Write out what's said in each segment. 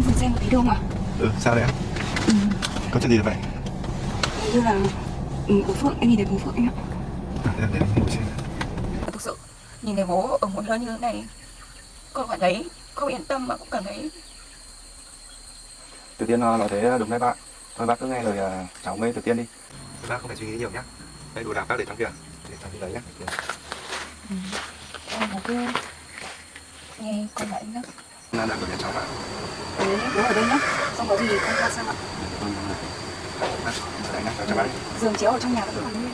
Anh dừng xem một tí được không ạ? Sao đấy em? Có chuyện gì vậy? Như là bố Phượng, em nhìn thấy bố Phượng anh ạ. Để em ngồi xem. Thực sự nhìn thấy bố ở một nơi như thế này, con cảm thấy không yên tâm mà cũng cảm thấy. Từ Tiên nói thế đúng đấy bạn. Thôi bác cứ nghe lời cháu với Từ Tiên đi. Bác không phải suy nghĩ nhiều nhá. Đây đồ đạc bác để trong kia. Để cháu đi lấy nhá. Em cứ nghe con lại nhá. Đang ở nhà cháu bạn. Bố ở đây nhá. Không có gì con qua sang ạ. Bác ở đây nhá, cháu chào bác. Giường chiếu ở trong nhà vẫn còn nguyên.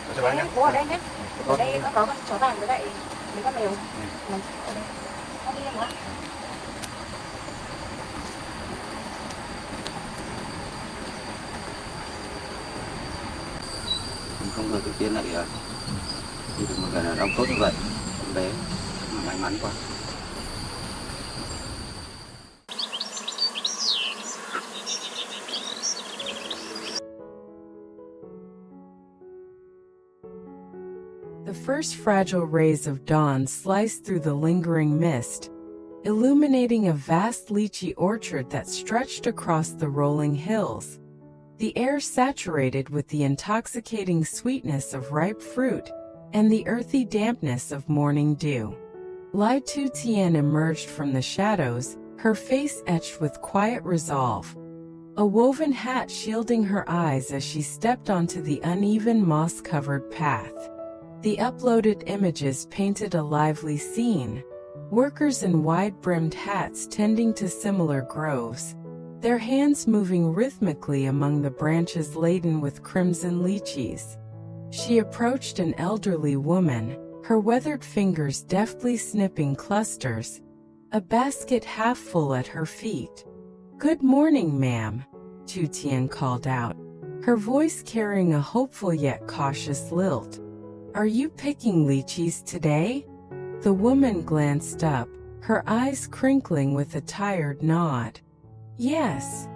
Cháu chào bác nhá. Bố ở đây nhé. Ở đây có con chó vàng với lại mấy con mèo. Ở đây. Con đi em ạ. Mình không ngờ Tu Tien lại đi được một người đàn ông tốt như vậy. Con bé mà may mắn quá. The first fragile rays of dawn sliced through the lingering mist, illuminating a vast lychee orchard that stretched across the rolling hills. The air saturated with the intoxicating sweetness of ripe fruit and the earthy dampness of morning dew. Lytutien emerged from the shadows, her face etched with quiet resolve, a woven hat shielding her eyes as she stepped onto the uneven moss-covered path. The uploaded images painted a lively scene, workers in wide-brimmed hats tending to similar groves, their hands moving rhythmically among the branches laden with crimson lychees. She approached an elderly woman, her weathered fingers deftly snipping clusters, a basket half full at her feet. "Good morning, ma'am," Tu Tien called out, her voice carrying a hopeful yet cautious lilt. "Are you picking lychees today?" The woman glanced up, her eyes crinkling with a tired nod. "Yes."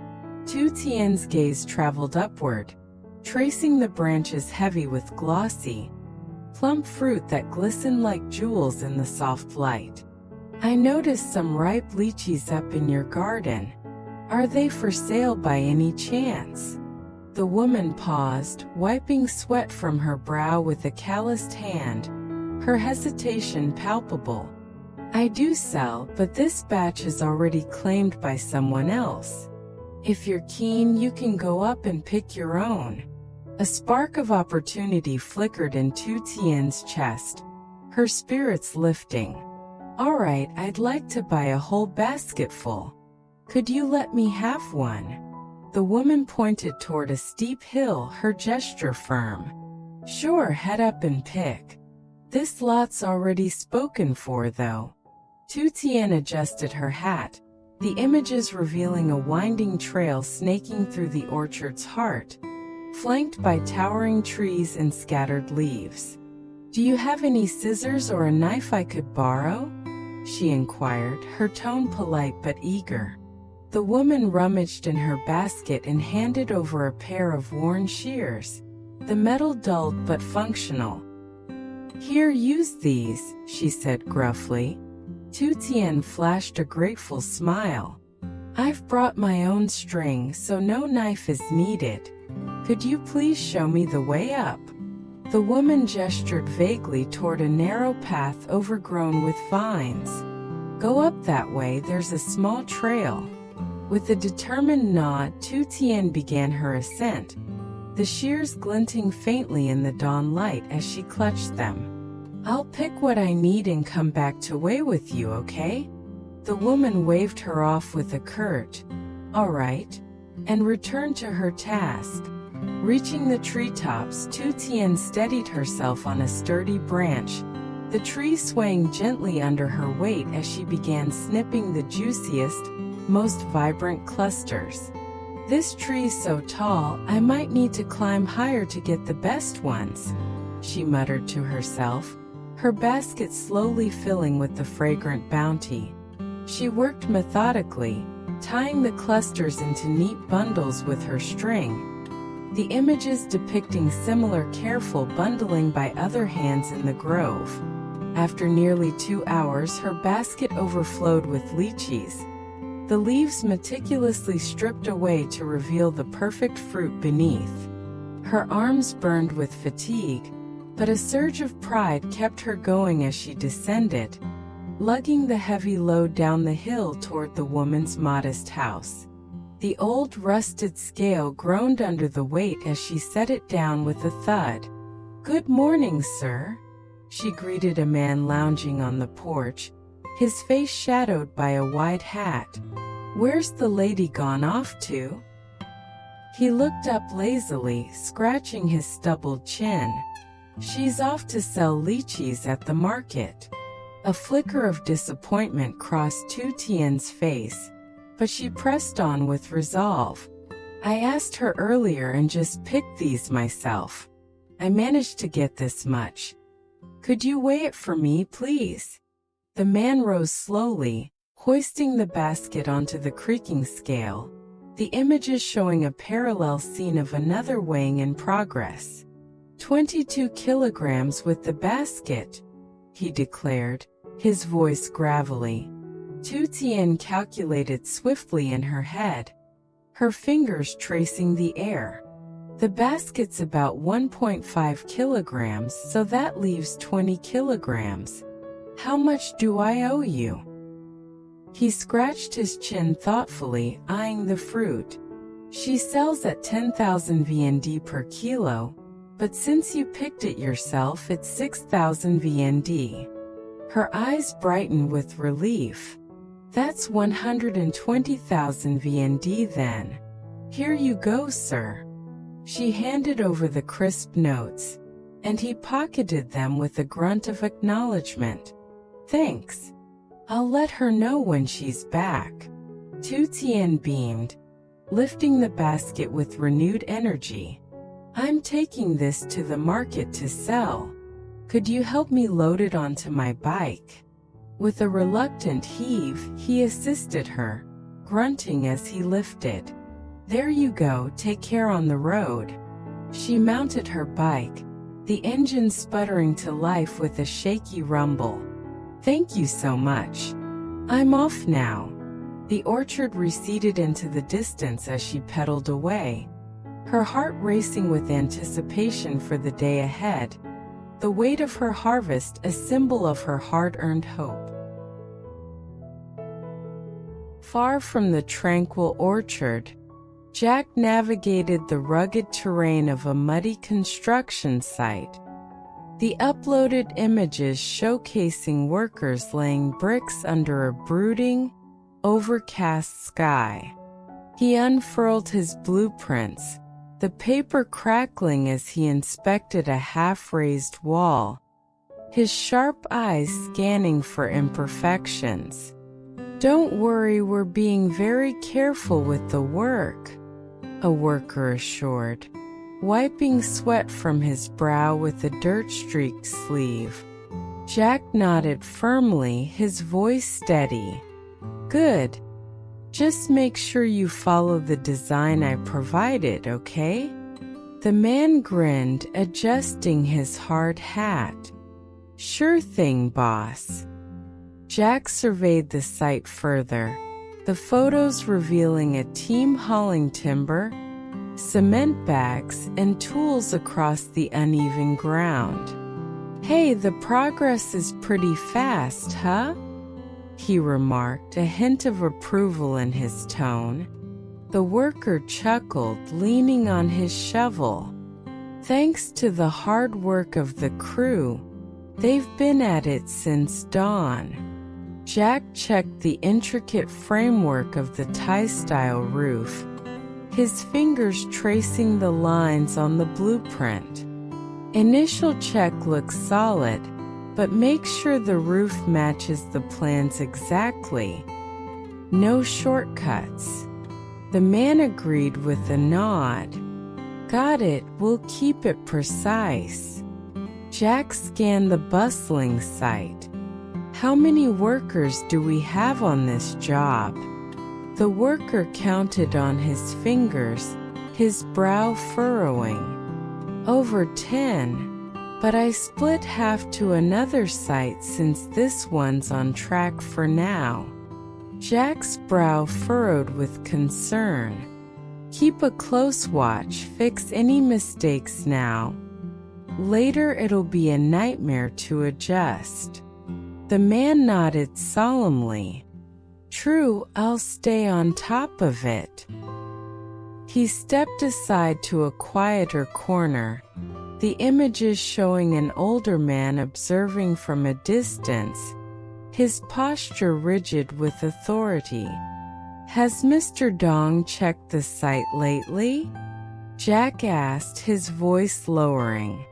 Tu Tien's gaze traveled upward, tracing the branches heavy with glossy, plump fruit that glistened like jewels in the soft light. "I noticed some ripe lychees up in your garden. Are they for sale by any chance?" The woman paused, wiping sweat from her brow with a calloused hand, her hesitation palpable. "I do sell, but this batch is already claimed by someone else. If you're keen, you can go up and pick your own." A spark of opportunity flickered in Tu Tien's chest, her spirits lifting. "All right, I'd like to buy a whole basketful. Could you let me have one?" The woman pointed toward a steep hill, her gesture firm. "Sure, head up and pick. This lot's already spoken for, though." Tu Tien adjusted her hat, the images revealing a winding trail snaking through the orchard's heart, flanked by towering trees and scattered leaves. "Do you have any scissors or a knife I could borrow?" she inquired, her tone polite but eager. The woman rummaged in her basket and handed over a pair of worn shears, the metal dulled but functional. "Here, use these," she said gruffly. Tu Tien flashed a grateful smile. "I've brought my own string, so no knife is needed. Could you please show me the way up?" The woman gestured vaguely toward a narrow path overgrown with vines. "Go up that way, there's a small trail." With a determined nod, Tu Tien began her ascent, the shears glinting faintly in the dawn light as she clutched them. "I'll pick what I need and come back to weigh with you, okay?" The woman waved her off with a curt, "All right," and returned to her task. Reaching the treetops, Tu Tien steadied herself on a sturdy branch, the tree swaying gently under her weight as she began snipping the juiciest, most vibrant clusters. "This tree's so tall, I might need to climb higher to get the best ones," she muttered to herself, her basket slowly filling with the fragrant bounty. She worked methodically, tying the clusters into neat bundles with her string, the images depicting similar careful bundling by other hands in the grove. After nearly 2 hours, her basket overflowed with lychees, the leaves meticulously stripped away to reveal the perfect fruit beneath. Her arms burned with fatigue, but a surge of pride kept her going as she descended, lugging the heavy load down the hill toward the woman's modest house. The old rusted scale groaned under the weight as she set it down with a thud. "Good morning, sir," she greeted a man lounging on the porch, his face shadowed by a wide hat. "Where's the lady gone off to?" He looked up lazily, scratching his stubbled chin. "She's off to sell lychees at the market." A flicker of disappointment crossed Tu Tien's face, but she pressed on with resolve. "I asked her earlier and just picked these myself. I managed to get this much. Could you weigh it for me, please?" The man rose slowly, hoisting the basket onto the creaking scale, the images showing a parallel scene of another weighing in progress. 22 kilograms with the basket," he declared, his voice gravelly. Tu Tien calculated swiftly in her head, her fingers tracing the air. "The basket's about 1.5 kilograms, so that leaves 20 kilograms. How much do I owe you?" He scratched his chin thoughtfully, eyeing the fruit. "She sells at 10,000 VND per kilo, but since you picked it yourself, it's 6,000 VND. Her eyes brightened with relief. "That's 120,000 VND then. Here you go, sir." She handed over the crisp notes, and he pocketed them with a grunt of acknowledgement. "Thanks. I'll let her know when she's back." Tu Tien beamed, lifting the basket with renewed energy. "I'm taking this to the market to sell. Could you help me load it onto my bike?" With a reluctant heave, he assisted her, grunting as he lifted. "There you go, take care on the road." She mounted her bike, the engine sputtering to life with a shaky rumble. "Thank you so much. I'm off now." The orchard receded into the distance as she pedaled away, her heart racing with anticipation for the day ahead, the weight of her harvest a symbol of her hard-earned hope. Far from the tranquil orchard, Jack navigated the rugged terrain of a muddy construction site, the uploaded images showcasing workers laying bricks under a brooding, overcast sky. He unfurled his blueprints, the paper crackling as he inspected a half-raised wall, his sharp eyes scanning for imperfections. "Don't worry, we're being very careful with the work," a worker assured, wiping sweat from his brow with a dirt-streaked sleeve. Jack nodded firmly, his voice steady. "Good. Just make sure you follow the design I provided, okay?" The man grinned, adjusting his hard hat. "Sure thing, boss." Jack surveyed the site further, the photos revealing a team hauling timber, cement bags, and tools across the uneven ground. "Hey, the progress is pretty fast, huh?" he remarked, a hint of approval in his tone. The worker chuckled, leaning on his shovel. "Thanks to the hard work of the crew, they've been at it since dawn." Jack checked the intricate framework of the Thai-style roof, his fingers tracing the lines on the blueprint. "Initial check looks solid, but make sure the roof matches the plans exactly. No shortcuts." The man agreed with a nod. "Got it, we'll keep it precise." Jack scanned the bustling site. "How many workers do we have on this job?" The worker counted on his fingers, his brow furrowing. "Over 10. but I split half to another site since this one's on track for now. Jack's brow furrowed with concern. Keep a close watch, fix any mistakes now. Later it'll be a nightmare to adjust. The man nodded solemnly. True, I'll stay on top of it. He stepped aside to a quieter corner, the images showing an older man observing from a distance, his posture rigid with authority. Has Mr. Dong checked the site lately? Jack asked, his voice lowering.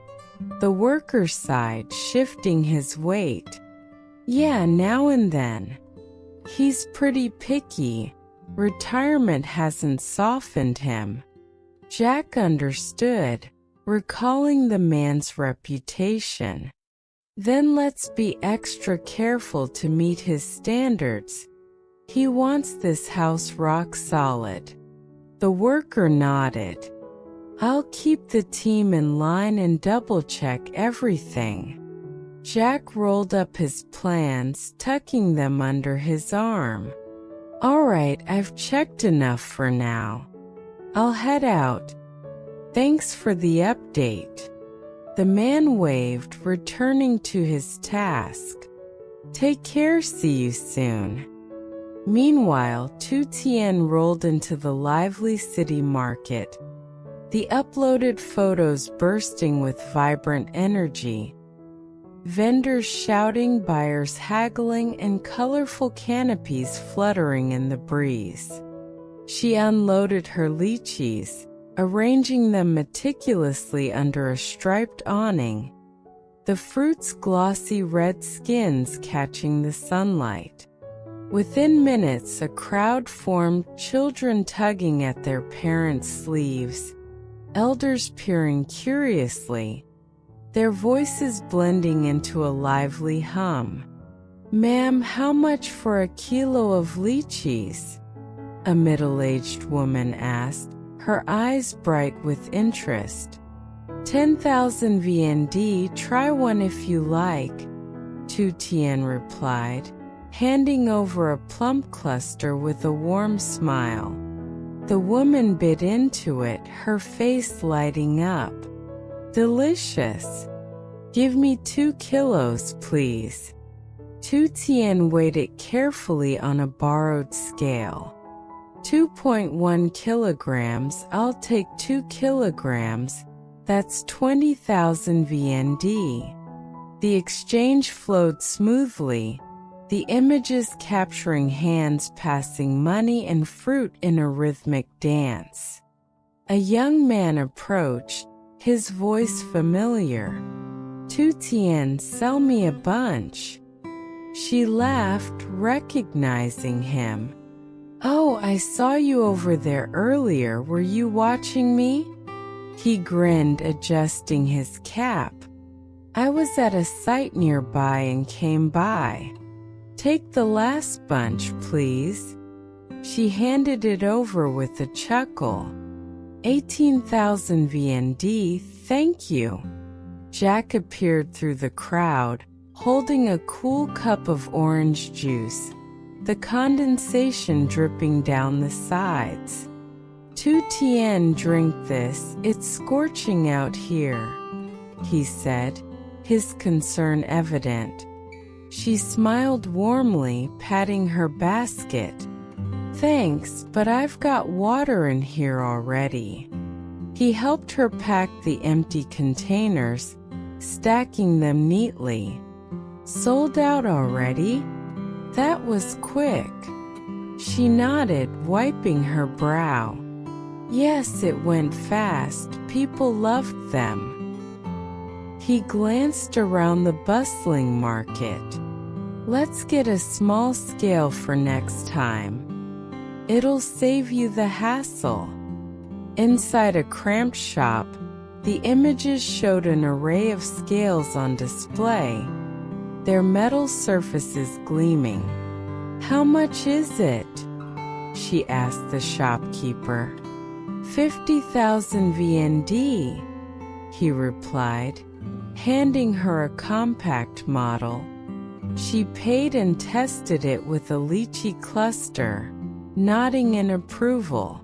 The worker sighed, shifting his weight. Yeah, now and then. He's pretty picky. Retirement hasn't softened him. Jack understood, recalling the man's reputation. Then let's be extra careful to meet his standards. He wants this house rock solid. The worker nodded. I'll keep the team in line and double-check everything. Jack rolled up his plans, tucking them under his arm. All right, I've checked enough for now. I'll head out. Thanks for the update. The man waved, returning to his task. Take care, see you soon. Meanwhile, Tu Tien rolled into the lively city market, the uploaded photos bursting with vibrant energy. Vendors shouting, buyers haggling, and colorful canopies fluttering in the breeze. She unloaded her lychees, arranging them meticulously under a striped awning, the fruit's glossy red skins catching the sunlight. Within minutes, a crowd formed, children tugging at their parents' sleeves, elders peering curiously, their voices blending into a lively hum. Ma'am, how much for a kilo of lychees? A middle-aged woman asked, her eyes bright with interest. 10,000 VND, try one if you like, Tu Tien replied, handing over a plump cluster with a warm smile. The woman bit into it, her face lighting up. Delicious. Give me 2 kilos, please. Tu Tien weighed it carefully on a borrowed scale. 2.1 kilograms, I'll take 2 kilograms, that's 20,000 VND. The exchange flowed smoothly, the images capturing hands passing money and fruit in a rhythmic dance. A young man approached, his voice familiar. Tu Tien, sell me a bunch. She laughed, recognizing him. Oh, I saw you over there earlier, were you watching me? He grinned, adjusting his cap. I was at a site nearby and came by. Take the last bunch, please. She handed it over with a chuckle. 18,000 VND, thank you. Jack appeared through the crowd, holding a cool cup of orange juice, the condensation dripping down the sides. Tu Tien, drink this, it's scorching out here, he said, his concern evident. She smiled warmly, patting her basket. Thanks, but I've got water in here already. He helped her pack the empty containers, stacking them neatly. Sold out already? That was quick. She nodded, wiping her brow. Yes, it went fast. People loved them. He glanced around the bustling market. Let's get a small scale for next time. It'll save you the hassle. Inside a cramped shop, the images showed an array of scales on display, their metal surfaces gleaming. How much is it? She asked the shopkeeper. 50,000 VND. he replied, handing her a compact model. She paid and tested it with a lychee cluster, nodding in approval.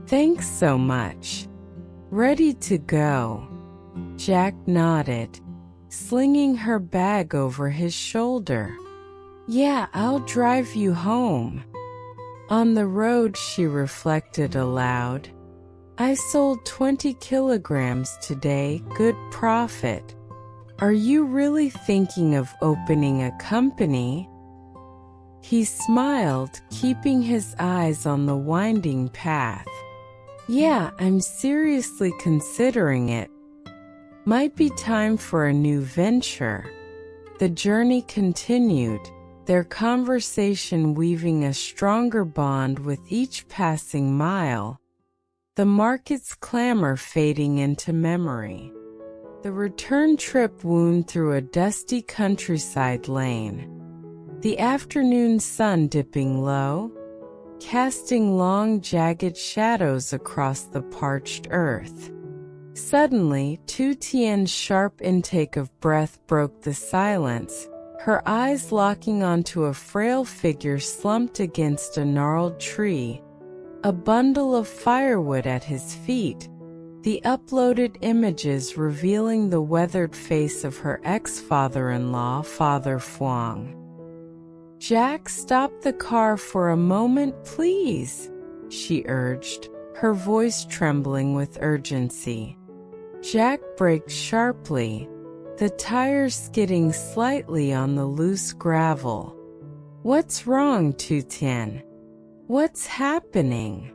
Thanks so much. Ready to go. Jack nodded, slinging her bag over his shoulder. Yeah, I'll drive you home. On the road, she reflected aloud. I sold 20 kilograms today, good profit. Are you really thinking of opening a company? He smiled, keeping his eyes on the winding path. Yeah, I'm seriously considering it. Might be time for a new venture. The journey continued, their conversation weaving a stronger bond with each passing mile, the market's clamor fading into memory. The return trip wound through a dusty countryside lane, the afternoon sun dipping low, casting long jagged shadows across the parched earth. Suddenly, Tu Tien's sharp intake of breath broke the silence, her eyes locking onto a frail figure slumped against a gnarled tree, a bundle of firewood at his feet, the uploaded images revealing the weathered face of her ex-father-in-law, Father Phuang. Jack, stop the car for a moment, please, she urged, her voice trembling with urgency. Jack braked sharply, the tires skidding slightly on the loose gravel. What's wrong, Tu Tien? What's happening?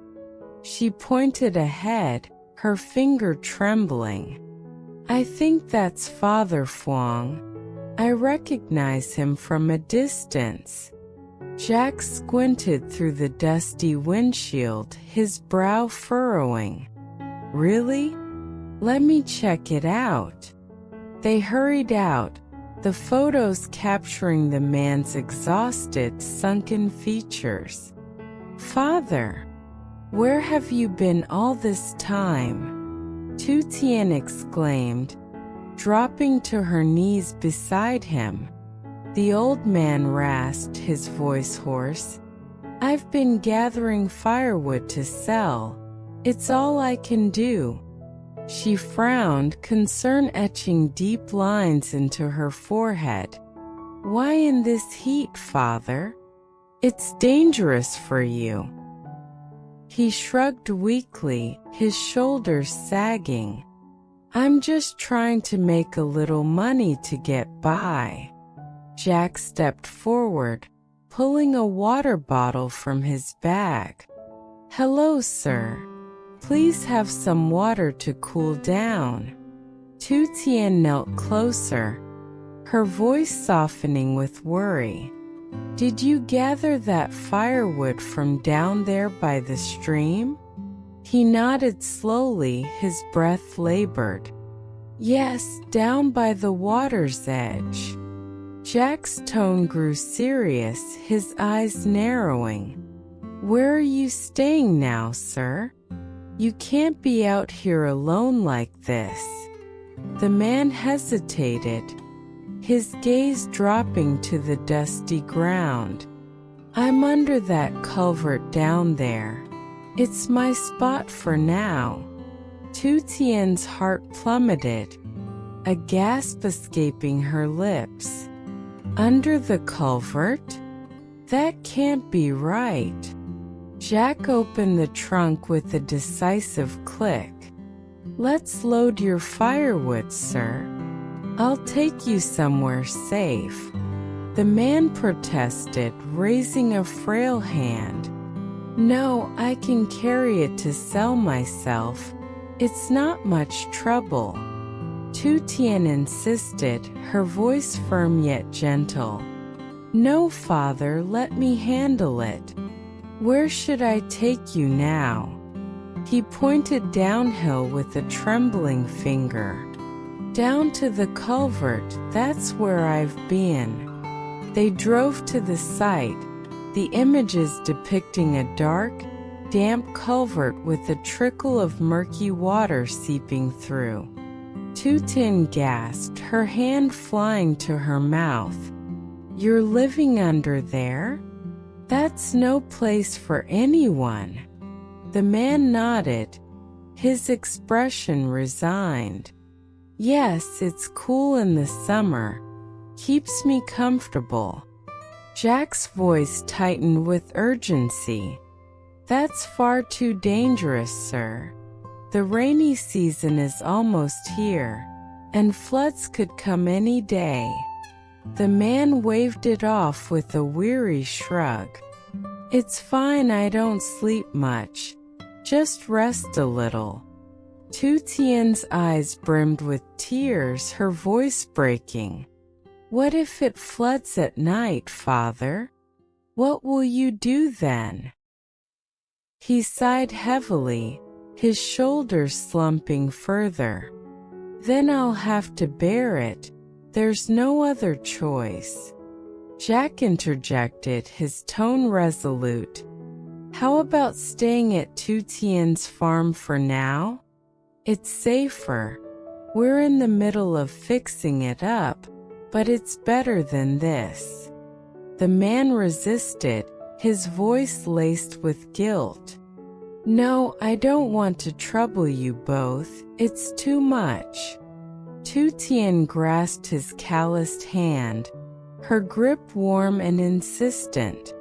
She pointed ahead, her finger trembling. I think that's Father Phuang. I recognize him from a distance. Jack squinted through the dusty windshield, his brow furrowing. Really? Let me check it out. They hurried out, the photos capturing the man's exhausted, sunken features. Father, where have you been all this time? Tu Tien exclaimed, dropping to her knees beside him. The old man rasped, his voice hoarse. I've been gathering firewood to sell. It's all I can do. She frowned, concern etching deep lines into her forehead. Why in this heat, Father? It's dangerous for you. He shrugged weakly, his shoulders sagging. I'm just trying to make a little money to get by. Jack stepped forward, pulling a water bottle from his bag. Hello, sir. Please have some water to cool down. Tu Tien knelt closer, her voice softening with worry. Did you gather that firewood from down there by the stream? He nodded slowly, his breath labored. Yes, down by the water's edge. Jack's tone grew serious, his eyes narrowing. Where are you staying now, sir? You can't be out here alone like this. The man hesitated, his gaze dropping to the dusty ground. I'm under that culvert down there. It's my spot for now. Tu Tien's heart plummeted, a gasp escaping her lips. Under the culvert? That can't be right. Jack opened the trunk with a decisive click. Let's load your firewood, sir. I'll take you somewhere safe. The man protested, raising a frail hand. No, I can carry it to sell myself. It's not much trouble. Tu Tien insisted, her voice firm yet gentle. No, Father, let me handle it. Where should I take you now? He pointed downhill with a trembling finger. Down to the culvert, that's where I've been. They drove to the site, the images depicting a dark, damp culvert with a trickle of murky water seeping through. Tu Tien gasped, her hand flying to her mouth. You're living under there? That's no place for anyone. The man nodded, his expression resigned. Yes, it's cool in the summer. Keeps me comfortable. Jack's voice tightened with urgency. That's far too dangerous, sir. The rainy season is almost here, and floods could come any day. The man waved it off with a weary shrug. It's fine, I don't sleep much. Just rest a little. Tu Tien's eyes brimmed with tears, her voice breaking. What if it floods at night, father? What will you do then? He sighed heavily, his shoulders slumping further. Then I'll have to bear it. There's no other choice. Jack interjected, his tone resolute. How about staying at Tu Tien's farm for now? It's safer. We're in the middle of fixing it up, but it's better than this. The man resisted, his voice laced with guilt. No, I don't want to trouble you both. It's too much. Tu Tien grasped his calloused hand, her grip warm and insistent.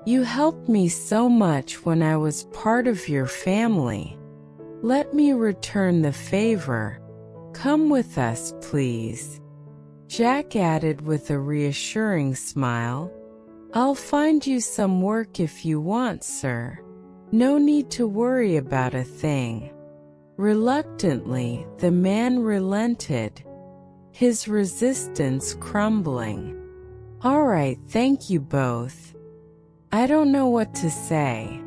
You helped me so much when I was part of your family. Let me return the favor. Come with us, please. Jack added with a reassuring smile. I'll find you some work if you want, sir. No need to worry about a thing. Reluctantly, the man relented, his resistance crumbling. All right, thank you both. I don't know what to say.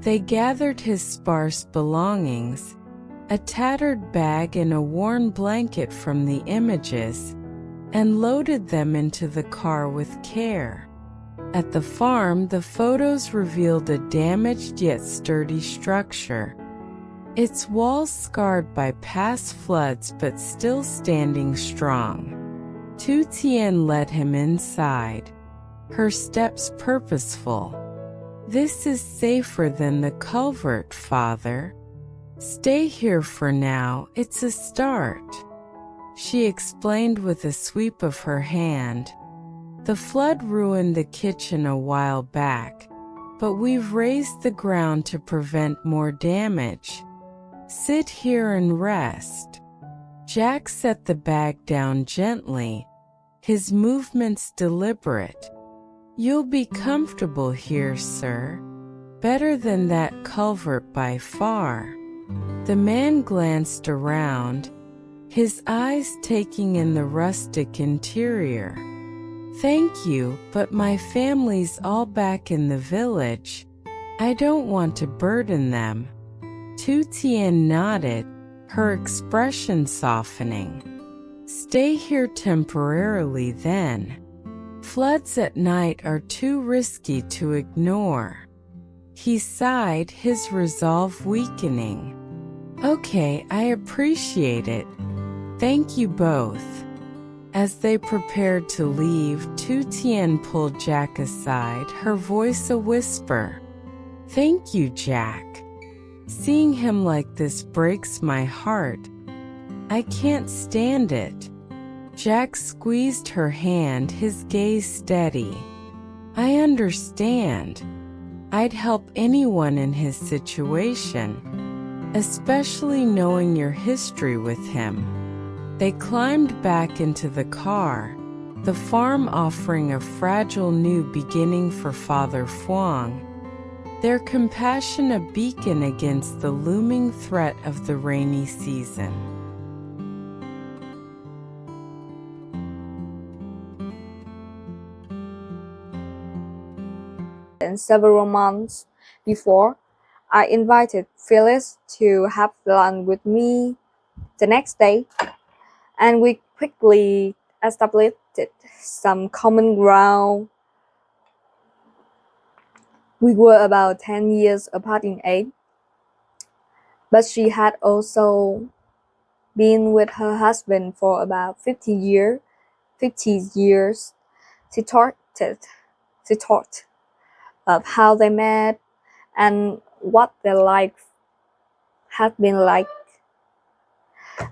They gathered his sparse belongings, a tattered bag and a worn blanket from the images, and loaded them into the car with care. At the farm, the photos revealed a damaged yet sturdy structure, its walls scarred by past floods but still standing strong. Tu Tien led him inside, her steps purposeful. This is safer than the culvert, father. Stay here for now, it's a start. She explained with a sweep of her hand. The flood ruined the kitchen a while back, but we've raised the ground to prevent more damage. Sit here and rest. Jack set the bag down gently, his movements deliberate. You'll be comfortable here, sir. Better than that culvert by far. The man glanced around, his eyes taking in the rustic interior. Thank you, but my family's all back in the village. I don't want to burden them. Tu Tien nodded, her expression softening. Stay here temporarily then. Floods at night are too risky to ignore. He sighed, his resolve weakening. Okay, I appreciate it. Thank you both. As they prepared to leave, Tu Tien pulled Jack aside, her voice a whisper. Thank you, Jack. Seeing him like this breaks my heart. I can't stand it. Jack squeezed her hand, his gaze steady. I understand. I'd help anyone in his situation, especially knowing your history with him. They climbed back into the car, the farm offering a fragile new beginning for Father Phuong, their compassion a beacon against the looming threat of the rainy season. And several months before, I invited Phyllis to have lunch with me the next day, and we quickly established some common ground. We were about 10 years apart in age, but she had also been with her husband for about 50 years. She talked of how they met and what their life had been like.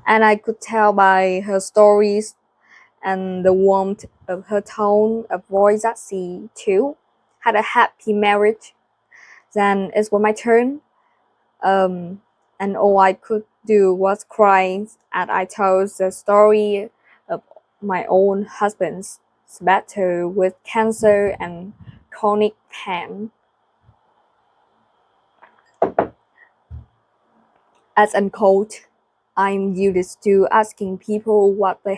And I could tell by her stories and the warmth of her tone of voice that she, too, had a happy marriage. Then it was my turn, and all I could do was cry as I told the story of my own husband's battle with cancer and chronic pain. As unquote, I'm used to asking people what they